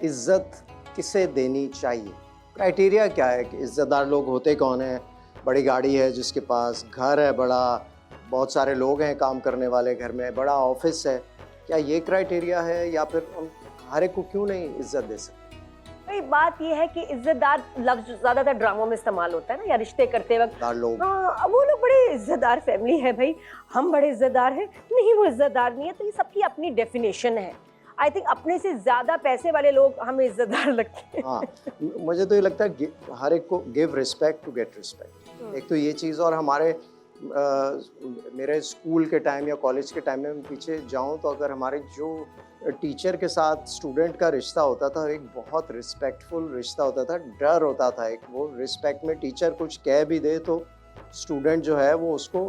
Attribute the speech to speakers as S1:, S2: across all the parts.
S1: इज्जत किसे देनी चाहिए? क्राइटेरिया क्या है कि इज्जतदार लोग होते कौन हैं? बड़ी गाड़ी है जिसके पास, घर है बड़ा, बहुत सारे लोग हैं काम करने वाले घर में, बड़ा ऑफिस है, क्या ये क्राइटेरिया है? या फिर हम हर एक को क्यों नहीं इज्जत दे सकते?
S2: भाई बात ये है कि इज्जतदार लफ्ज ज्यादातर ड्रामों में इस्तेमाल होता है ना, या रिश्ते करते वक्त।
S1: लोग
S2: हाँ, वो लोग बड़े इज्जतदार फैमिली है भाई, हम बड़े इज्जतदार हैं। नहीं, वो इज्जतदार नहीं है। तो ये सबकी अपनी डेफिनेशन है। आई थिंक अपने से ज्यादा पैसे वाले लोग हमें इज्जतदार लगते हैं।
S1: हाँ, मुझे तो ये लगता है हर एक को give respect to get respect. एक तो ये चीज़, और हमारे मेरे स्कूल के टाइम या कॉलेज के टाइम में मैं पीछे जाऊं तो अगर हमारे जो टीचर के साथ स्टूडेंट का रिश्ता होता था, एक बहुत रिस्पेक्टफुल रिश्ता होता था, डर होता था एक, वो रिस्पेक्ट में टीचर कुछ कह भी दे तो स्टूडेंट जो है वो उसको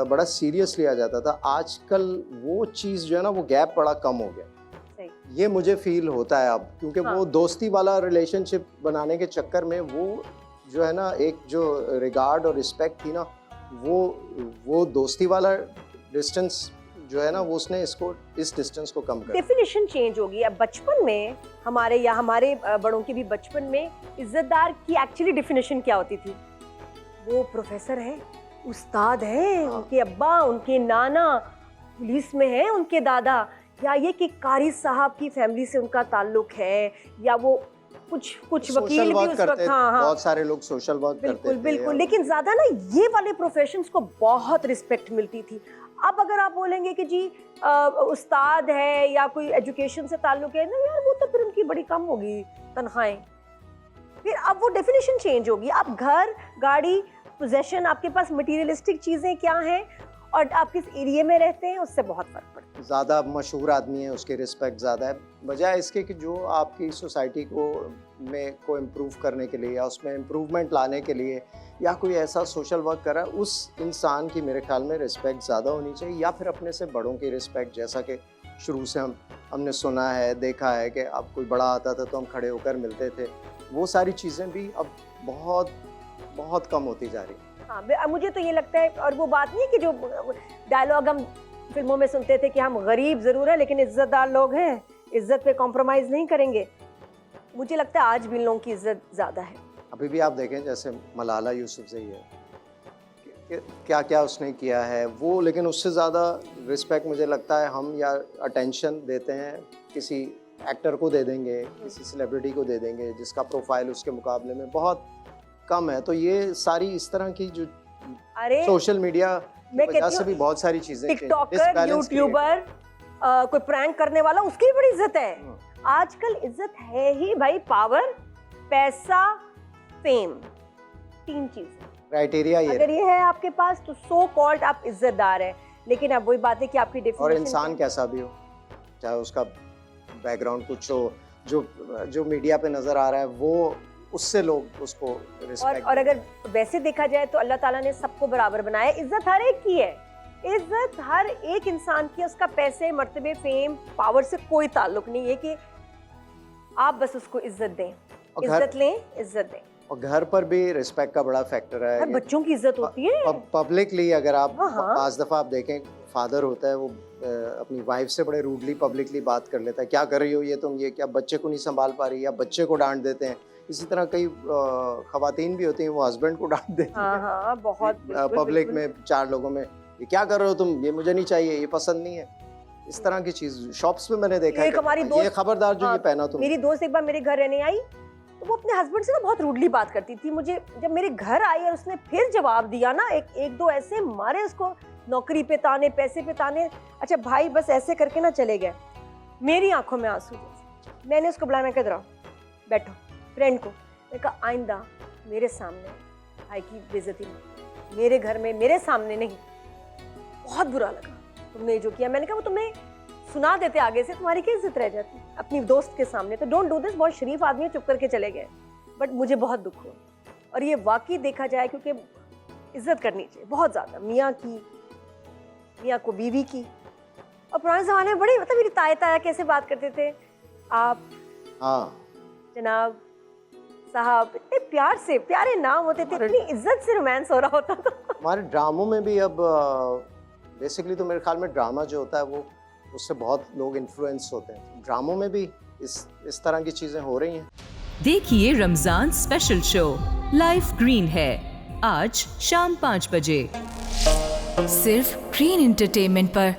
S1: बड़ा सीरियस लिया जाता था। आजकल वो चीज़ जो है ना, वो गैप बड़ा कम हो गया। ये मुझे फील होता है अब, क्योंकि
S2: हाँ।
S1: वो दोस्ती वाला रिलेशनशिप बनाने के चक्कर में वो जो है ना, एक जो रिगार्ड और रिस्पेक्ट थी ना, वो दोस्ती वाला डिस्टेंस जो है ना, वो उसने इस डिस्टेंस को कम कर दिया।
S2: डेफिनेशन चेंज होगी। अब बचपन में हमारे बड़ों के भी बचपन में इज्जतदार की एक्चुअली डेफिनेशन क्या होती थी? वो प्रोफेसर है, उस्ताद है, उनके अब्बा, उनके नाना पुलिस में है, उनके दादा, या ये कि कारी साहब की फैमिली से उनका ताल्लुक है, या वो कुछ वकील भी उस वक्त। हाँ,
S1: बहुत सारे लोग सोशल वर्क करते थे।
S2: बिल्कुल। लेकिन ज्यादा ना ये वाले प्रोफेशंस को बहुत रिस्पेक्ट मिलती थी। अब अगर आप बोलेंगे कि जी उस्ताद है या कोई एजुकेशन से ताल्लुक है ना, यार वो तो फिर उनकी बड़ी कम होगी तनख्वाहें। फिर अब वो डेफिनेशन चेंज होगी। आप घर, गाड़ी, पोजेशन, आपके पास मटीरियलिस्टिक चीजें क्या हैं और आप किस एरिया में रहते हैं, उससे बहुत फर्क पड़ता है।
S1: ज़्यादा मशहूर आदमी है, उसकी रिस्पेक्ट ज़्यादा है, बजाय इसके कि जो आपकी सोसाइटी को इम्प्रूव करने के लिए या उसमें इम्प्रूवमेंट लाने के लिए या कोई ऐसा सोशल वर्क कर रहा है, उस इंसान की मेरे ख्याल में रिस्पेक्ट ज़्यादा होनी चाहिए। या फिर अपने से बड़ों की रिस्पेक्ट, जैसा कि शुरू से हमने सुना है, देखा है कि अब कोई बड़ा आता था तो हम खड़े होकर मिलते थे, वो सारी चीज़ें भी अब बहुत बहुत कम होती जा रही है।
S2: हाँ, मुझे तो ये लगता है। और वो बात नहीं है कि जो डायलॉग हम फिल्मों में सुनते थे कि हम गरीब जरूर है लेकिन इज्जतदार लोग हैं, इज्जत पे कॉम्प्रोमाइज नहीं करेंगे। मुझे लगता है आज भी लोगों की इज्जत ज्यादा है।
S1: अभी भी आप देखें, जैसे मलाला यूसुफजई है, क्या क्या उसने किया है वो, लेकिन उससे ज़्यादा रिस्पेक्ट मुझे लगता है हम या अटेंशन देते हैं किसी एक्टर को दे देंगे, किसी सेलिब्रिटी को दे देंगे जिसका प्रोफाइल उसके मुकाबले में बहुत कम है। तो ये सारी इस तरह की जो सोशल मीडिया की वजह से भी बहुत सारी चीजें,
S2: टिकटॉकर, यूट्यूबर, कोई प्रैंक करने वाला, उसकी भी बड़ी इज्जत है। आजकल इज्जत है ही भाई, पावर, पैसा, फेम, 3 चीज
S1: क्राइटेरिया ये।
S2: अगर ये है आपके पास तो सो कॉल्ड आप इज्जतदार है। लेकिन अब वही बात है कि आपकी डेफिनेशन,
S1: और इंसान कैसा भी हो, चाहे उसका बैकग्राउंड कुछ हो, जो मीडिया पे नजर आ रहा है वो, उससे लोग उसको रिस्पेक्ट।
S2: और अगर वैसे देखा जाए तो अल्लाह ताला ने सबको बराबर बनाया। इज्जत हर एक की है, इज्जत हर एक इंसान की है। उसका पैसे, मर्तबे, फेम, पावर से कोई ताल्लुक नहीं है कि आप बस उसको इज्जत दें, इज्जत लें, इज्जत दें।
S1: और घर पर भी रिस्पेक्ट का बड़ा फैक्टर है।
S2: बच्चों की इज्जत होती है
S1: पब्लिकली। अगर आप पांच दफा आप देखें, फादर होता है वो अपनी वाइफ से बड़े रूडली पब्लिकली बात कर लेता है, क्या कर रही हो ये तुम, ये क्या बच्चे को नहीं संभाल पा रही, या बच्चे को डांट देते हैं। इसी तरह कई खवातीन भी होती हैं, वो हस्बैंड को डांट देती हैं
S2: बहुत
S1: पब्लिक में, 4 लोगों में, ये क्या कर रहे हो तुम, ये मुझे नहीं चाहिए, ये पसंद नहीं है। इस तरह की चीज शॉप्स में मैंने देखा है। ये खबरदार जो ये पहना तुम।
S2: मेरी दोस्त एक बार मेरे घर रहने आई तो वो अपने हस्बैंड से ना बहुत रूडली बात करती थी। मुझे जब मेरे घर आई और उसने फिर जवाब दिया ना, एक दो ऐसे मारे उसको, नौकरी पे ताने, पैसे पे ताने। अच्छा भाई बस ऐसे करके ना चले गए। मेरी आंखों में आंसू। मैंने उसको बुलाया, मैं कह रहा बैठो, फ्रेंड को, मैं कहा आइंदा मेरे सामने भाई की बेइज्जती नहीं, मेरे घर में मेरे सामने नहीं। बहुत बुरा लगा तुमने जो किया। मैंने कहा वो तुम्हें सुना देते आगे से, तुम्हारी क्या इज्जत रह जाती अपनी दोस्त के सामने। तो डोंट डू दिस। बहुत शरीफ आदमी, चुप करके चले गए। बट मुझे बहुत दुख हुआ। और ये वाकई देखा जाए, क्योंकि इज्जत करनी चाहिए बहुत ज़्यादा, मियाँ की, मियाँ को बीवी की। और पुराने ज़माने में बड़ी, मतलब मेरी ताया कैसे बात करते थे, आप, जनाब, साहब, इतने प्यार से, प्यारे नाम होते थे, इतनी इज्जत से रोमांस हो रहा होता था।
S1: हमारे ड्रामों में भी अब बेसिकली तो मेरे ख्याल में ड्रामा जो होता है वो, उससे बहुत लोग इन्फ्लुएंस होते हैं। ड्रामों में भी इस तरह की चीज़ें हो रही हैं।
S3: देखिए Ramzan special show life green है आज शाम 5 बजे
S4: सिर्फ ग्रीन एंटरटेनमेंट पर।